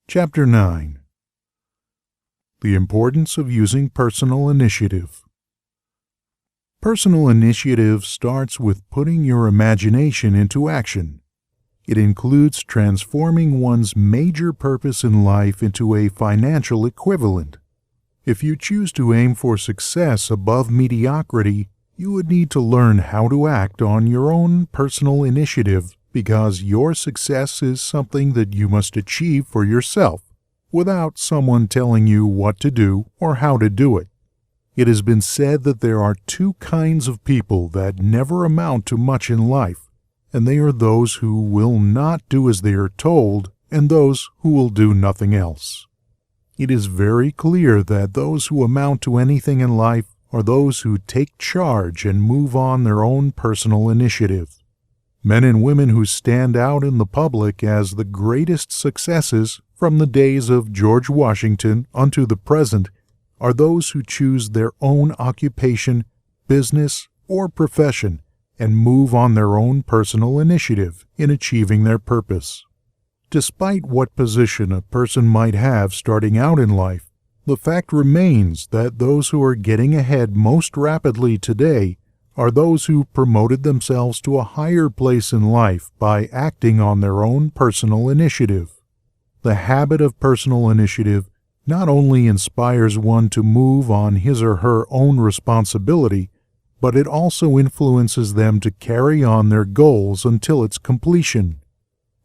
Chapter 9. The Importance of Using Personal Initiative. Personal initiative starts with putting your imagination into action. It includes transforming one's major purpose in life into a financial equivalent. If you choose to aim for success above mediocrity, you would need to learn how to act on your own personal initiative, because your success is something that you must achieve for yourself, without someone telling you what to do or how to do it. It has been said that there are two kinds of people that never amount to much in life, and they are those who will not do as they are told and those who will do nothing else. It is very clear that those who amount to anything in life are those who take charge and move on their own personal initiative. Men and women who stand out in the public as the greatest successes from the days of George Washington unto the present are those who choose their own occupation, business, or profession and move on their own personal initiative in achieving their purpose. Despite what position a person might have starting out in life, the fact remains that those who are getting ahead most rapidly today are those who promoted themselves to a higher place in life by acting on their own personal initiative. The habit of personal initiative not only inspires one to move on his or her own responsibility, but it also influences them to carry on their goals until its completion.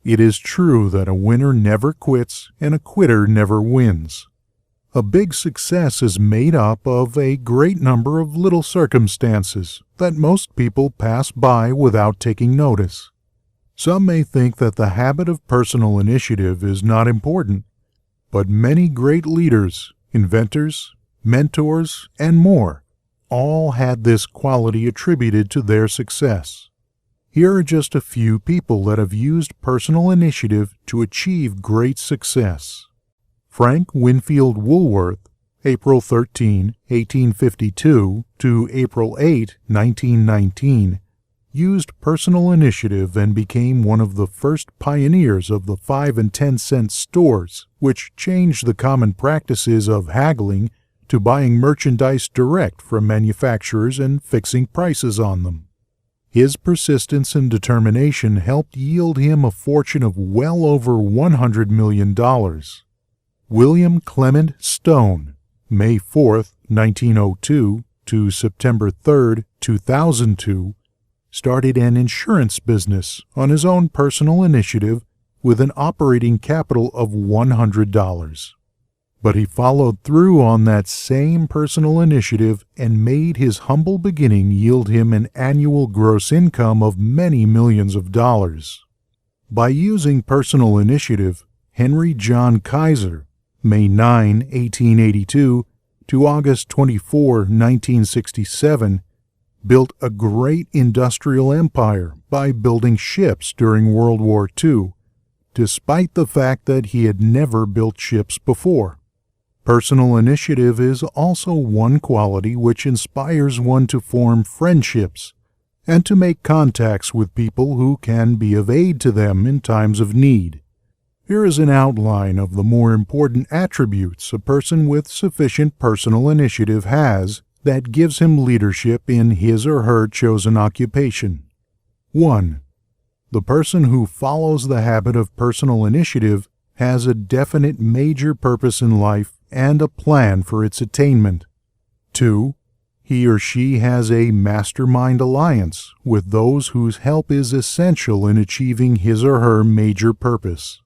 It is true that a winner never quits and a quitter never wins. A big success is made up of a great number of little circumstances that most people pass by without taking notice. Some may think that the habit of personal initiative is not important, but many great leaders, inventors, mentors, and more all had this quality attributed to their success. Here are just a few people that have used personal initiative to achieve great success. Frank Winfield Woolworth, April 13, 1852 to April 8, 1919, used personal initiative and became one of the first pioneers of the 5 and 10 cent stores, which changed the common practices of haggling to buying merchandise direct from manufacturers and fixing prices on them. His persistence and determination helped yield him a fortune of well over $100 million. William Clement Stone, May 4, 1902 to September 3, 2002, started an insurance business on his own personal initiative with an operating capital of $100. But he followed through on that same personal initiative and made his humble beginning yield him an annual gross income of many millions of dollars. By using personal initiative, Henry John Kaiser, May 9, 1882 to August 24, 1967, built a great industrial empire by building ships during World War II, despite the fact that he had never built ships before. Personal initiative is also one quality which inspires one to form friendships and to make contacts with people who can be of aid to them in times of need. Here is an outline of the more important attributes a person with sufficient personal initiative has that gives him leadership in his or her chosen occupation. 1. The person who follows the habit of personal initiative has a definite major purpose in life and a plan for its attainment. 2. He or she has a mastermind alliance with those whose help is essential in achieving his or her major purpose.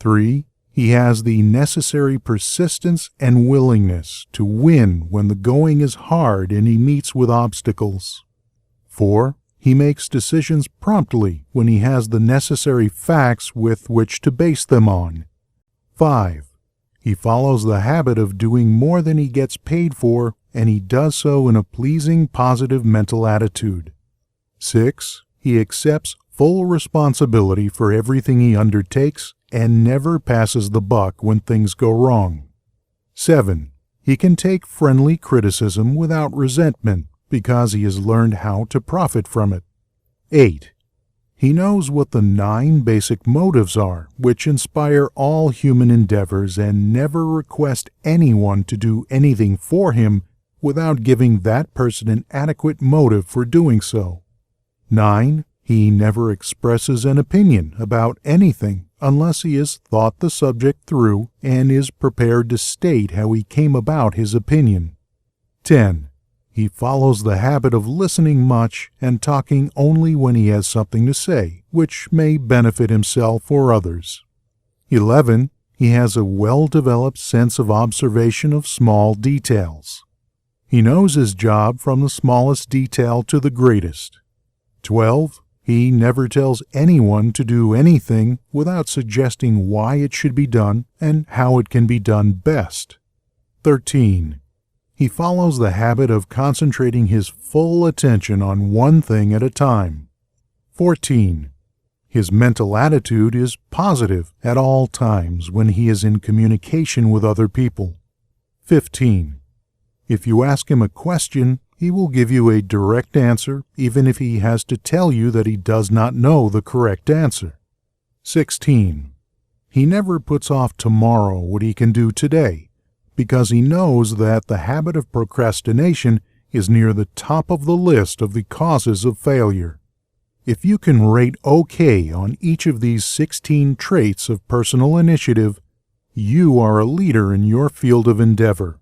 3. He has the necessary persistence and willingness to win when the going is hard and he meets with obstacles. 4. He makes decisions promptly when he has the necessary facts with which to base them on. 5. He follows the habit of doing more than he gets paid for, and he does so in a pleasing, positive mental attitude. 6. He accepts full responsibility for everything he undertakes and never passes the buck when things go wrong. 7. He can take friendly criticism without resentment because he has learned how to profit from it. 8. He knows what the 9 basic motives are, which inspire all human endeavors, and never request anyone to do anything for him without giving that person an adequate motive for doing so. 9. He never expresses an opinion about anything unless he has thought the subject through and is prepared to state how he came about his opinion. 10. He follows the habit of listening much and talking only when he has something to say, which may benefit himself or others. 11. He has a well-developed sense of observation of small details. He knows his job from the smallest detail to the greatest. 12. He never tells anyone to do anything without suggesting why it should be done and how it can be done best. 13. He follows the habit of concentrating his full attention on one thing at a time. 14. His mental attitude is positive at all times when he is in communication with other people. 15. If you ask him a question, he will give you a direct answer, even if he has to tell you that he does not know the correct answer. 16. He never puts off tomorrow what he can do today, because he knows that the habit of procrastination is near the top of the list of the causes of failure. If you can rate OK on each of these 16 traits of personal initiative, you are a leader in your field of endeavor.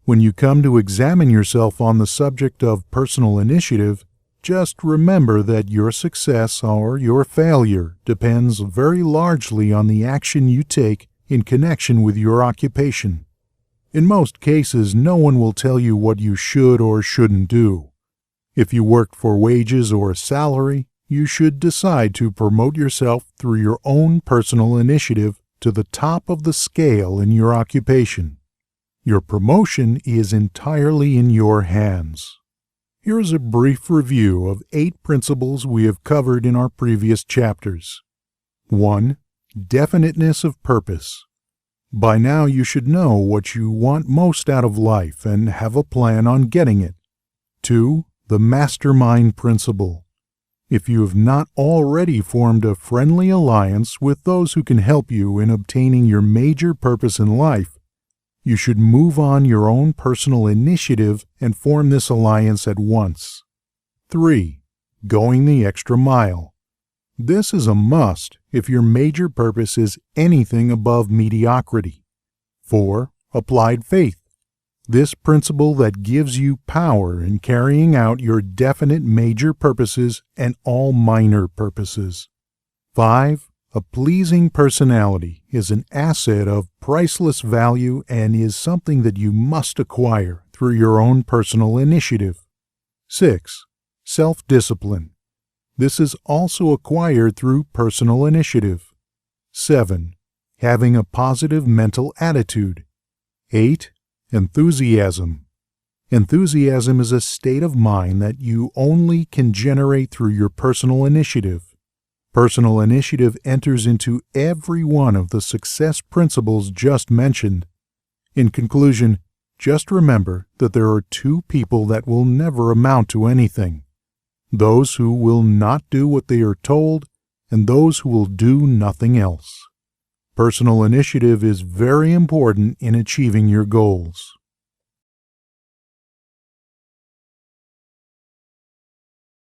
When you come to examine yourself on the subject of personal initiative, just remember that your success or your failure depends very largely on the action you take in connection with your occupation. In most cases, no one will tell you what you should or shouldn't do. If you work for wages or a salary, you should decide to promote yourself through your own personal initiative to the top of the scale in your occupation. Your promotion is entirely in your hands. Here is a brief review of 8 principles we have covered in our previous chapters. 1. Definiteness of purpose. By now you should know what you want most out of life and have a plan on getting it. 2. The mastermind principle. If you have not already formed a friendly alliance with those who can help you in obtaining your major purpose in life, you should move on your own personal initiative and form this alliance at once. 3. Going the extra mile. This is a must if your major purpose is anything above mediocrity. 4. Applied faith. This principle that gives you power in carrying out your definite major purposes and all minor purposes. 5. A pleasing personality is an asset of priceless value and is something that you must acquire through your own personal initiative. 6. Self-discipline. This is also acquired through personal initiative. 7. Having a positive mental attitude. 8. Enthusiasm. Enthusiasm is a state of mind that you only can generate through your personal initiative. Personal initiative enters into every one of the success principles just mentioned. In conclusion, just remember that there are 2 people that will never amount to anything: those who will not do what they are told, and those who will do nothing else. Personal initiative is very important in achieving your goals.